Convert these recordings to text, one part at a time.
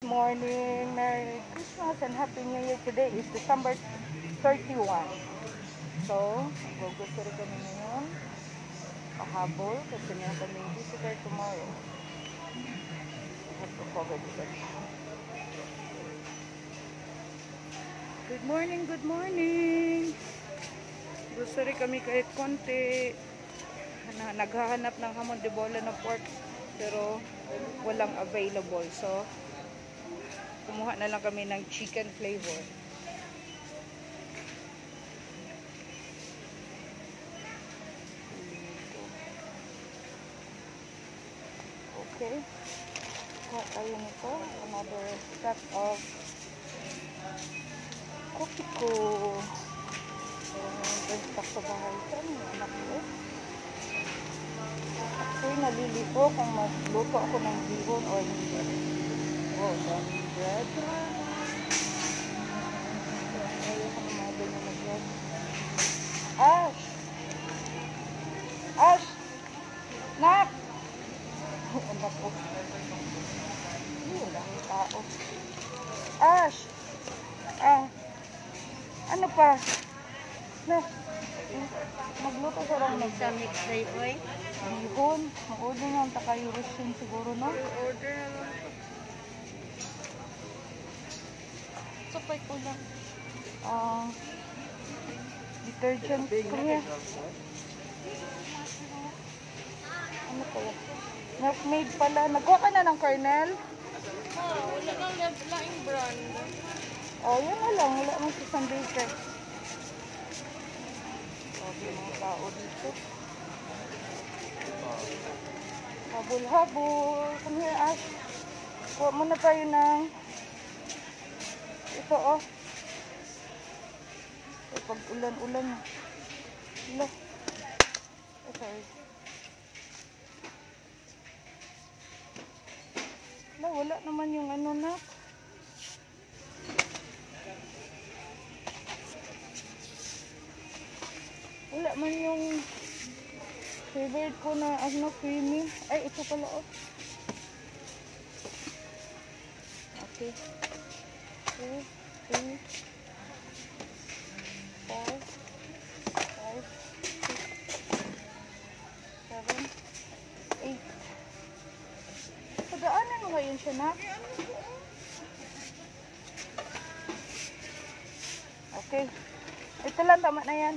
Morning, Merry Christmas and Happy New Year. Today is December 31. So, mag-grocery kami ngayon. Pahabol kasi meron kami visitor tomorrow. I have to cover this. Good morning, good morning. Grocery kami kahit konti. Naghahanap ng hamon de bola na pork pero walang available. So, kumuha na lang kami ng chicken flavor. Okay. Kuha tayo nito. Another set of coffee ko. Stock sa bahay. Saan yung anak ko? Ako'y nalilito kung magluto ako ng bihon or hindi. Oh, dami bread. Ayaw ko naman ganyan na bread. Ash! Ash! Nak! Anak ko. Wala ang tao. Ash! Ano pa? Na, magluto sa lang Sa mix day boy. bihon. Mag-order nga ang takayurusin siguro, no? Order na lang. Supay ko lang. Detergent. Kuya. Ano kaya? Milkmaid pala. Nagkuha ka na ng kernel? Wala kang laing brand. Oh, yun na lang. Wala mong sa baker. Sabi mga tao dito. Habol-habol. Come here, Ash. Kuha muna tayo ng ito, oh. Pag ulan-ulan. Wala. Sorry. Wala naman yung ano na. Wala man yung favorite ko na ano, creamy. Ay, ito pala, oh. Okay. 2, 3, 4, 5, 6, 7, 8. Pagdaanan mo ngayon siya, na? Okay. Ito lang, tama na yan.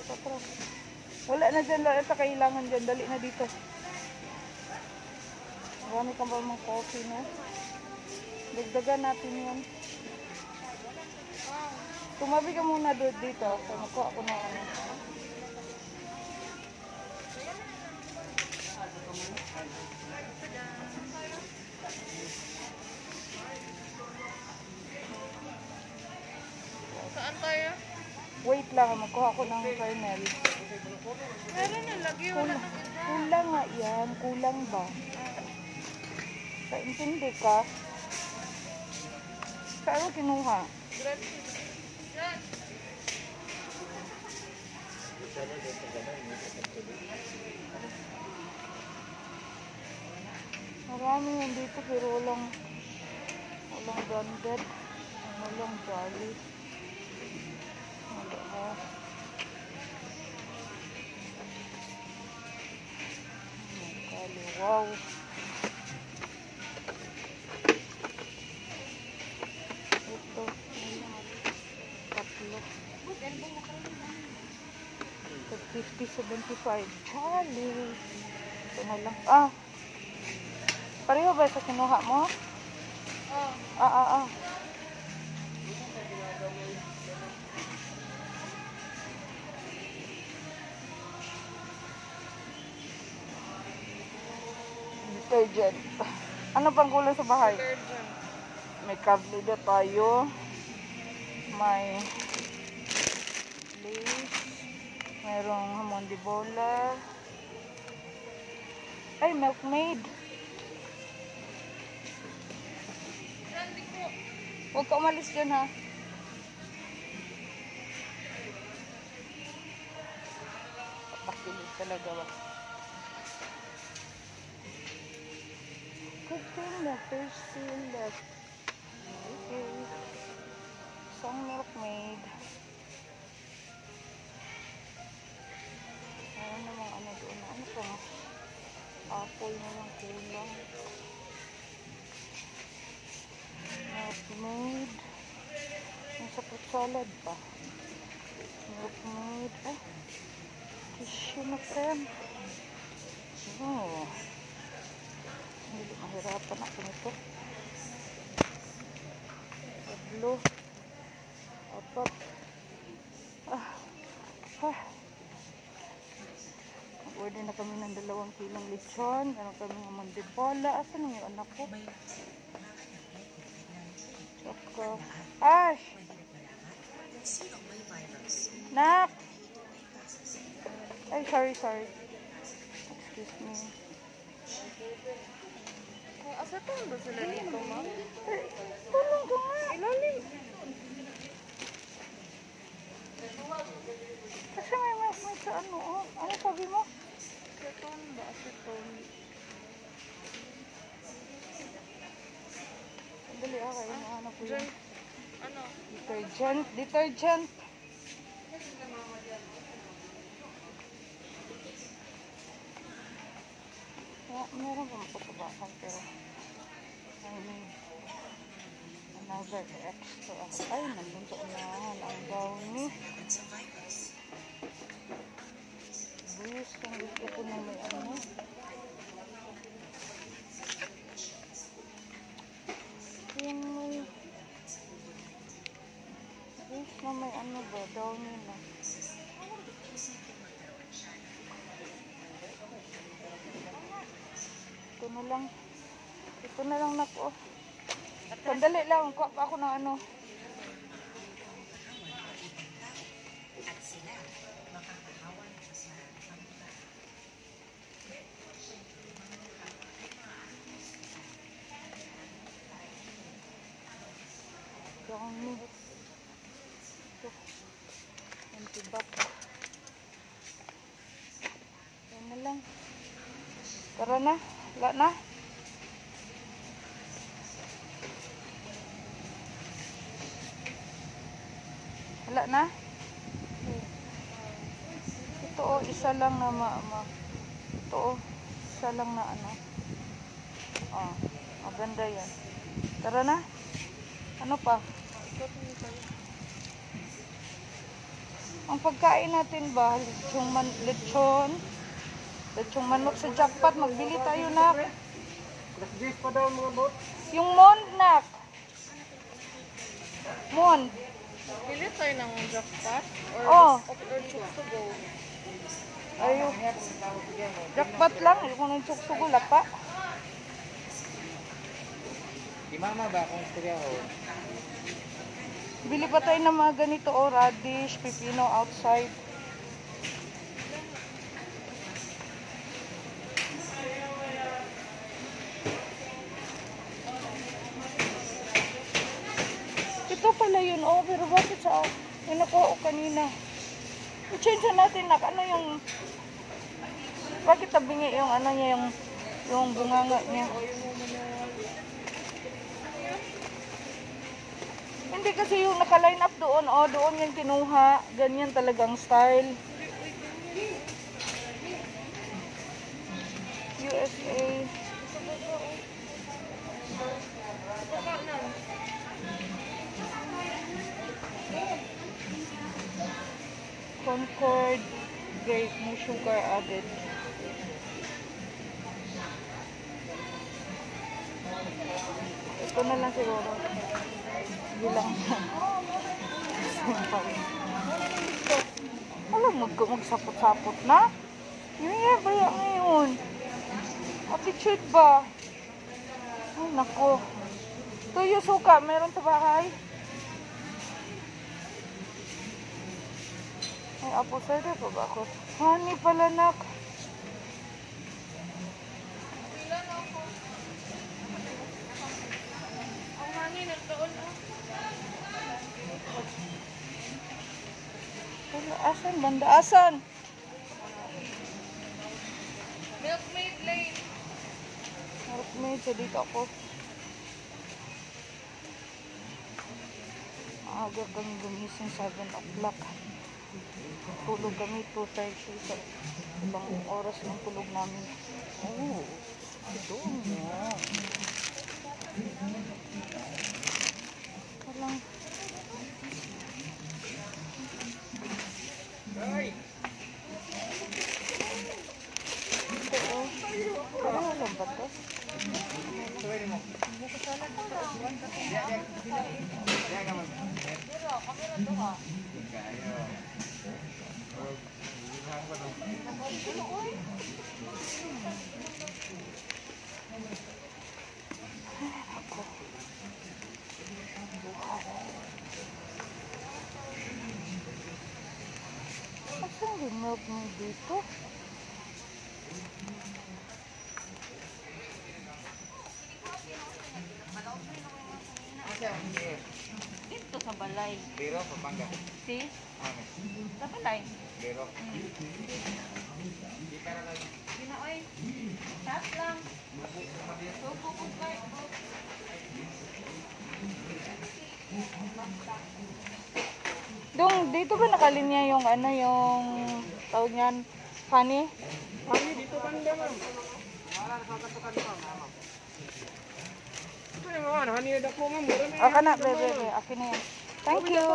Atras. Wala na dyan, ito kailangan dyan. Dali na dito. Marami kang ba mga coffee, no? Dagdagan natin yan. Tumabi ka muna dito. So, nakuha ako na ano. Saan tayo? Wait lang, magkuha ko ng kernel. Meron na lagi. Wala na. Kulang nga yan. Kulang ba? Kaintindi ka? Saan mo kinuha? Marami yan dito pero walang branded. Walang Jolly. Wala ha. Wow. Ito. Tatlo. 50-75. Jolly. Ito na lang. Pareho ba sa kinuha mo? Oh. Detergent. Ano pang kulang sa bahay? Detergent. May kablida tayo. May lace. Mayroong hamon de bola. Ay, milkmaid. Huwag ka umalis dyan, ha? Pakilig talaga ba? still left. There's still left. Okay. Isang milkmaid. Ayan namang ano doon. Ano pa nga? Apple na lang kulang. Milkmaid. Nasa fruit salad pa. Milkmaid. Ah. Tissue na krem. Oh. Hindi mahirapan ako nito. Tablo. Apat. Order na kami ng 2 kilong lechon. Meron kami ng mandibola. Asan na yung anak ko? Tsaka. Ash! Nak! Ay, sorry. Excuse me. Asa to ba sila dito, ma'am? Tulong ka nga. Ilalim. Kasi may sa ano, oh. Ano sabi mo? Aceton ba? Aceton. Dali kayo na ano po yun. Ano? Detergent. Meron pa makutubakan pero I need another extra. Ay, nandun sa unahan ang brownie. Buyos kung gusto ko na may ano. Yung may buyos na may ano ba, brownie na. Ito na lang na ko. Sandali lang, kuha pa ako ng ano. Brownie. Ito. Antibac. Yan na lang. Tara na. Wala na. Wala na? Ito oh, isa lang na ito oh, isa lang na ano. Oh, maganda yan. Tara na. Ano pa? Ang pagkain natin ba? Lechon manok sa jackpot. Magbili tayo na. Pa daw mga bot. Yung mond nak. Mond. Pili tayo ng jackpot or Oh. choose to go. Ayun. Jackpot lang. Ayun ko ng tsuksugo. Lapa. Di mama ba kung istorya ko? Bili pa tayo ng mga ganito. Oh, radish, pipino outside. Ito pala yun. Oh, pero bakit sa yung nakuha ko kanina? I-change natin na ano yung bakit tabingi yung ano niya yung bunganga niya. Hindi kasi yung naka-line up doon, oh, doon yung kinuha. Ganyan talagang style. USA. Concord grape, no sugar added. Ito na lang siguro. Bilang alam mo, magsapot-sapot na. Yung ba yan ngayon? Attitude ba? Ay, nako. Tuyo suka, meron sa bahay. Ay, apple cider pa ba ako? Honey pala, nak. Pila na ako. Ang hangin nagkaon ah. Wala, asan? Banda, asan? Milkmaid Lane. medyo dito ako. Aga kami gumising 7 o'clock. Tulog kami 2:30. So, ibang oras ng tulog namin. Oh, ito mo. Walang... Ito oh. Parang alam ba ito? Saan rinod mo dito? Dito sa balay. Biro, Pampanga. Si? Amin. Sa balay. Biro. Ginaoy. Chat lang. Dong, dito ba nakalinya yung ano yung tawag niyan? Honey? Honey, dito banda, ma'am. Wala na sa katukan pa, ma'am. Ito yung mga honey na dako, ma'am. Aka na, bebe. Akin na yan. Thank you.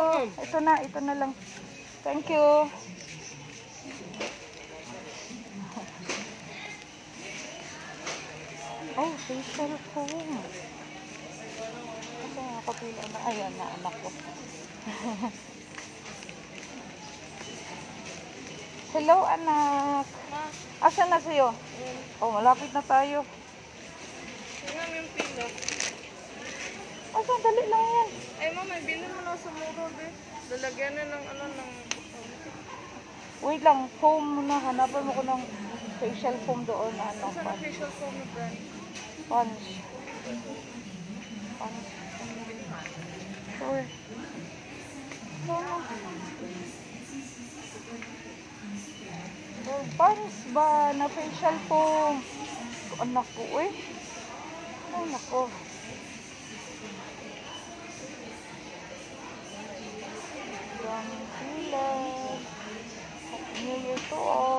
Ito na lang. Thank you. Oh, facial foam. Kasi nakapila na. Ayan na, anak ko. Hello, anak. Ma, Asan na sa'yo? Oh, malapit na tayo. tingnan mo yung pila. Asan, dali lang yan. Ay, ma, may bilhin mo na sa muro, be. Lalagyan na ng ano, ng... Wait lang, foam muna. Hanapan mo ko ng facial foam doon. Ano, Saan ang facial foam na brand? Punch. Punch. Sure. Punch ba na facial foam? Anak ko eh. Anak ko. Daming pila. Happy New Year to all.